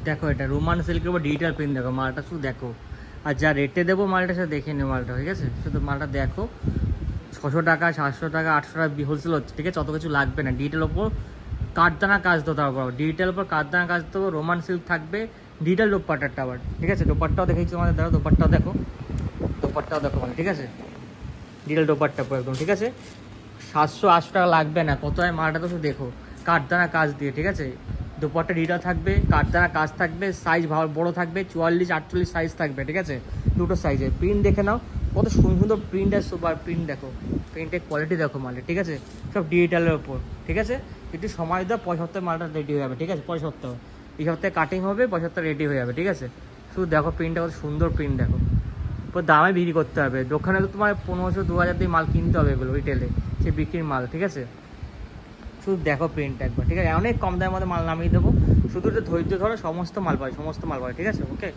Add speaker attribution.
Speaker 1: দেখো এটা রোমান সিল্কের উপর ডিজিটাল প্রিন্ট, দেখো মালটা শুধু দেখো। আর যা রেটে দেবো মালটা সেটা দেখে নেবো মালটা, ঠিক আছে? শুধু মালটা দেখো, 600 টাকা 700 টাকা 800 টাকা হোলসেল হচ্ছে, ঠিক আছে? অত কিছু লাগবে না। ডিজিটাল ওপর কাঠদানা কাজ দেবো, তারপর ডিজিটাল ওপর কাঠদানা কাজ দেবো, রোমান সিল্ক থাকবে, ডিজিটাল দোপাট্টাটা আবার, ঠিক আছে? দোপাট্টাও দেখেছি তোমাদের, দেখো দোপাট্টাও দেখো, দোপাট্টাও দেখো মানে, ঠিক আছে? ডিজিটাল দোপাট্টা পুরো একদম, ঠিক আছে? 700-800 টাকা লাগবে না, কত হয় মালটা তো শুধু দেখো, কাঠদানা কাজ দিয়ে, ঠিক আছে? দোপাট্টা ডিজিটাল থাকবে, কাঠদানা কাজ থাকবে, সাইজ বড় থাকবে, 44-48 সাইজ থাকবে, ঠিক আছে? দুটো সাইজের প্রিন্ট দেখে নাও, কত সুন্দর সুন্দর প্রিন্ট আর সুপার প্রিন্ট, দেখো প্রিন্টের কোয়ালিটি দেখো মালে, ঠিক আছে? সব ডিজিটালের ওপর, ঠিক আছে? একটু সময় দাও, 5 সপ্তাহে মালটা রেডি হয়ে যাবে, ঠিক আছে? 5 সপ্তাহ, এই সপ্তাহে কাটিং হবে, 5 সপ্তাহে রেডি হয়ে যাবে, ঠিক আছে? শুধু দেখো প্রিন্টটা, কত সুন্দর প্রিন্ট দেখো। পুরো দামে বিক্রি করতে হবে, দোকানে তো তোমার 1500-2000 দিয়ে মাল কিনতে হবে এগুলো, রিটেলে সে বিক্রির মাল, ঠিক আছে? শুধু দেখো প্রিন্টটা একবার, ঠিক আছে? অনেক কম দামের মধ্যে মাল নামিয়ে দেবো, শুধু একটু ধৈর্য ধরো, সমস্ত মাল পাবে, সমস্ত মাল পাবে, ঠিক আছে? ওকে।